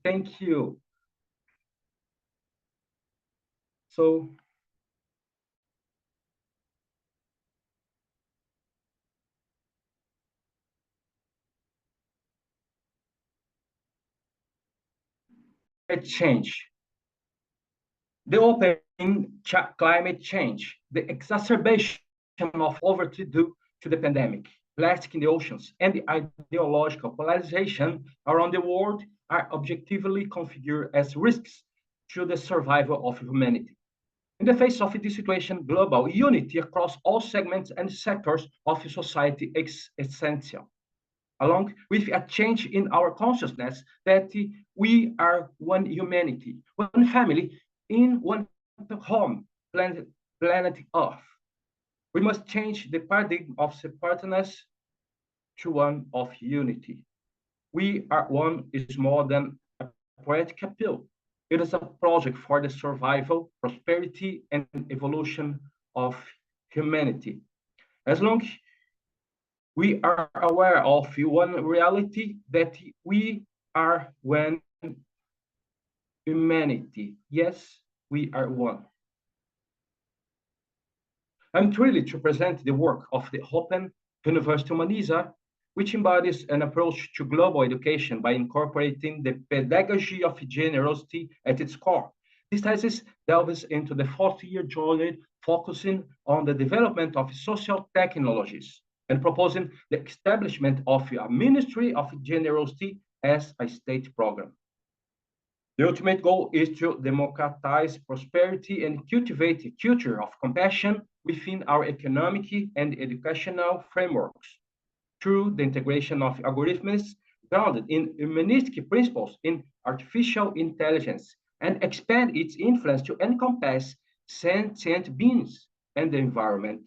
Thank you. So, change. The opening climate change, the exacerbation of poverty due to the pandemic, plastic in the oceans, and the ideological polarization around the world are objectively configured as risks to the survival of humanity. In the face of this situation, global unity across all segments and sectors of society is essential, along with a change in our consciousness that we are one humanity, one family in one home, planet Earth. We must change the paradigm of separateness to one of unity. We are one is more than a poetic appeal. It is a project for the survival, prosperity, and evolution of humanity. As long we are aware of one reality, that we are one humanity. Yes, we are one. I'm thrilled to present the work of the Open University Humaniza, which embodies an approach to global education by incorporating the pedagogy of generosity at its core. This thesis delves into the 40-year journey focusing on the development of social technologies and proposing the establishment of a Ministry of Generosity as a state program. The ultimate goal is to democratize prosperity and cultivate a culture of compassion within our economic and educational frameworks through the integration of algorithms grounded in humanistic principles in artificial intelligence and expand its influence to encompass sentient beings and the environment.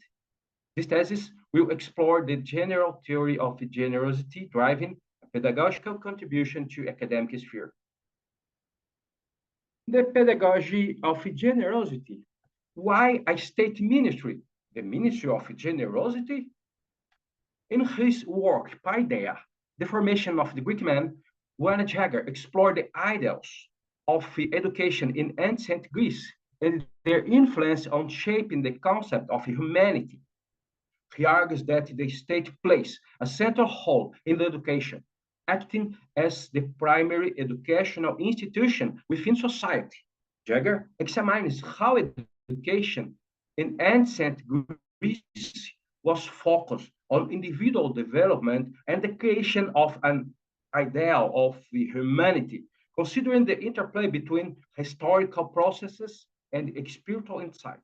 This thesis will explore the general theory of generosity driving a pedagogical contribution to academic sphere. The pedagogy of generosity. Why a state ministry? The Ministry of Generosity? In his work, Paideia, The Formation of the Greek Man, Werner Jaeger explored the ideals of education in ancient Greece and their influence on shaping the concept of humanity. He argues that the state plays a central role in education, acting as the primary educational institution within society. Jaeger examines how education in ancient Greece was focused on individual development and the creation of an ideal of humanity, considering the interplay between historical processes and spiritual insights.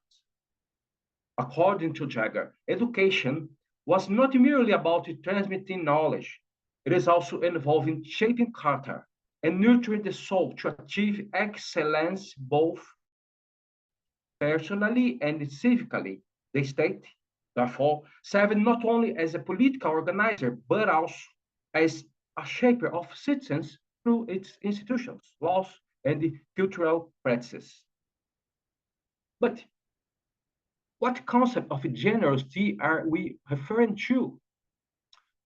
According to Jaeger, education was not merely about transmitting knowledge, it is also involving shaping character and nurturing the soul to achieve excellence both personally and civically. The state, therefore, served not only as a political organizer, but also as a shaper of citizens through its institutions, laws, and cultural practices. But what concept of generosity are we referring to?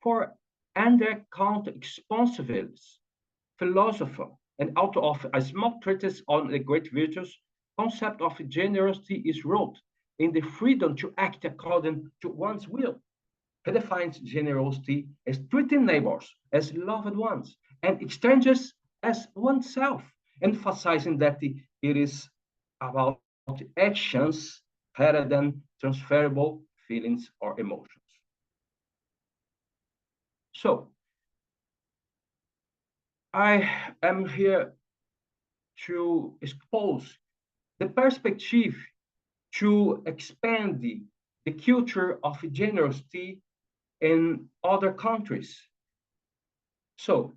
For Andre Count Sponsorville's philosopher and author of a small treatise on the great virtues, concept of generosity is rooted in the freedom to act according to one's will. He defines generosity as treating neighbors as loved ones and strangers as oneself, emphasizing that it is about actions rather than transferable feelings or emotions. So, I am here to expose the perspective to expand the culture of generosity in other countries. So,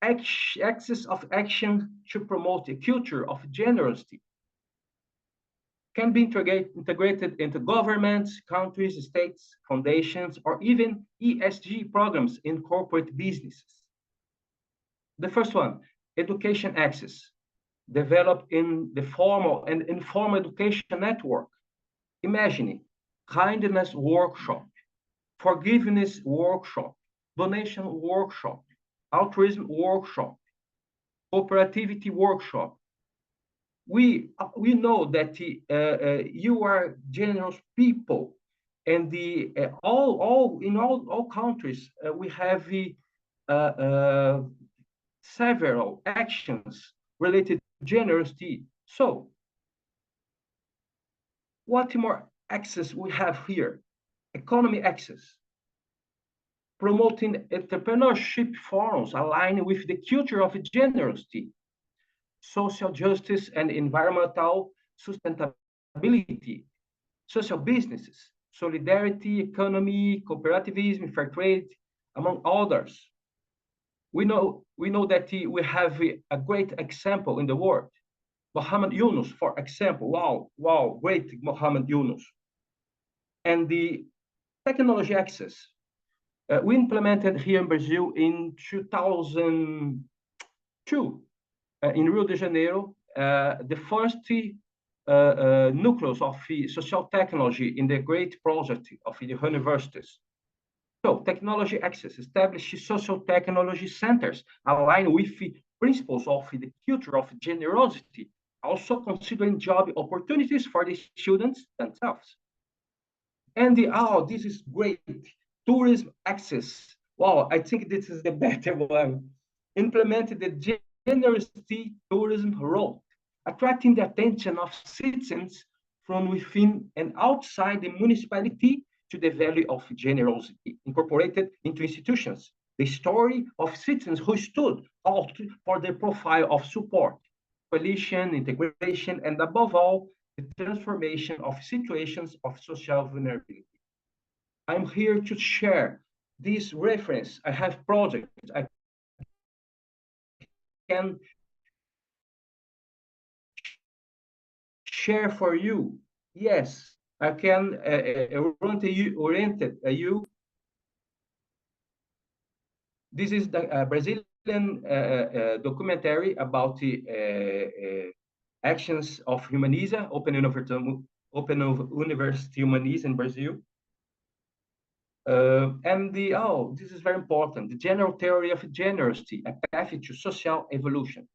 axis of action to promote a culture of generosity can be integrated into governments, countries, states, foundations, or even ESG programs in corporate businesses. The first one, education access, developed in the formal and informal education network. Imagine kindness workshop, forgiveness workshop, donation workshop, altruism workshop, cooperativity workshop. We know that you are generous people, and the all in all countries we have several actions related to generosity. So, what more access we have here? Economy access, promoting entrepreneurship forums aligned with the culture of generosity, social justice and environmental sustainability, social businesses, solidarity, economy, cooperativism, fair trade, among others. We know that we have a great example in the world. Mohammed Yunus, for example. Wow, great Mohammed Yunus. And the technology access. We implemented here in Brazil in 2002 in Rio de Janeiro, the first nucleus of social technology in the great project of the universities. So, technology access, establish social technology centers aligned with the principles of the culture of generosity, also considering job opportunities for the students themselves. And this is great, tourism access. Wow, I think this is the better one. Implemented the generosity tourism role, attracting the attention of citizens from within and outside the municipality to the value of generosity, incorporated into institutions. The story of citizens who stood out for their profile of support, coalition, integration, and above all, the transformation of situations of social vulnerability. I'm here to share this reference. I have projects I can share for you. Yes, I can orient you. This is the Brazilian documentary about the actions of Humaniza, Open University Humaniza in Brazil. This is very important, the general theory of generosity, a path to social evolution.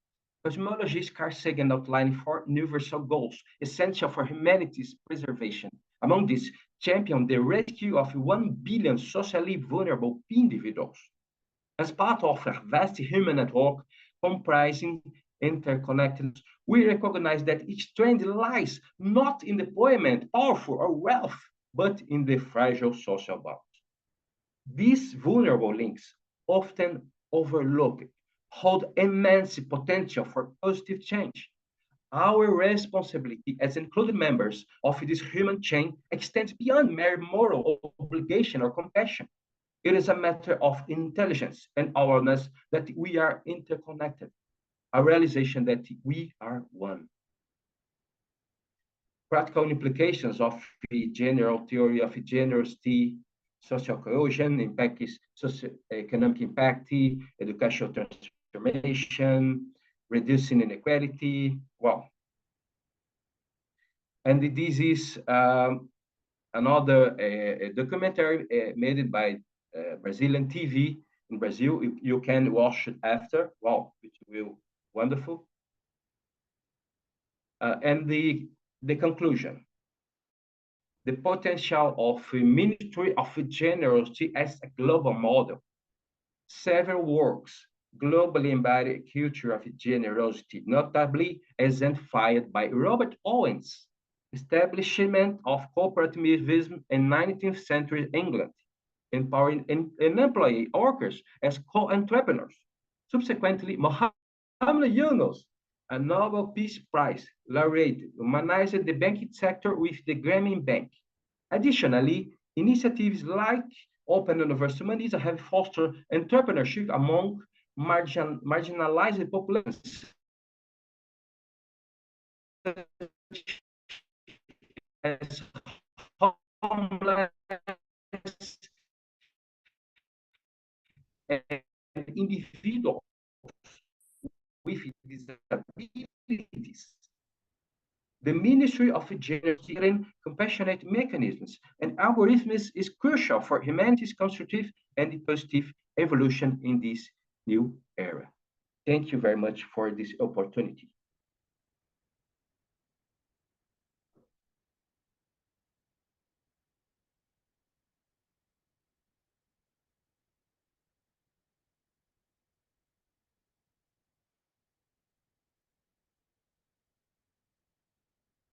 Cosmologists Carl Sagan outlined four universal goals essential for humanity's preservation. Among these, champion the rescue of 1 billion socially vulnerable individuals. As part of a vast human network comprising interconnected, we recognize that each trend lies not in deployment, powerful, or wealth, but in the fragile social bonds. These vulnerable links, often overlooked, hold immense potential for positive change. Our responsibility as included members of this human chain extends beyond mere moral obligation or compassion. It is a matter of intelligence and awareness that we are interconnected, a realization that we are one. Practical implications of the general theory of generosity, social cohesion, impact is socio-economic impact, educational transformation, reducing inequality. Well, and this is another documentary made by Brazilian TV in Brazil. You can watch it after. Wow, it will wonderful. And the conclusion. The potential of a ministry of generosity as a global model. Several works globally embody a culture of generosity, notably exemplified by Robert Owen's establishment of cooperativism in 19th century England, empowering employee workers as co-entrepreneurs. Subsequently, Mohammed Yunus, a Nobel Peace Prize laureate, humanized the banking sector with the Grameen Bank. Additionally, initiatives like Open University Humanities have fostered entrepreneurship among marginalized populations as homeless and individuals with disabilities. The Ministry of Generosity and compassionate mechanisms and algorithms is crucial for humanity's constructive and positive evolution in this new era. Thank you very much for this opportunity.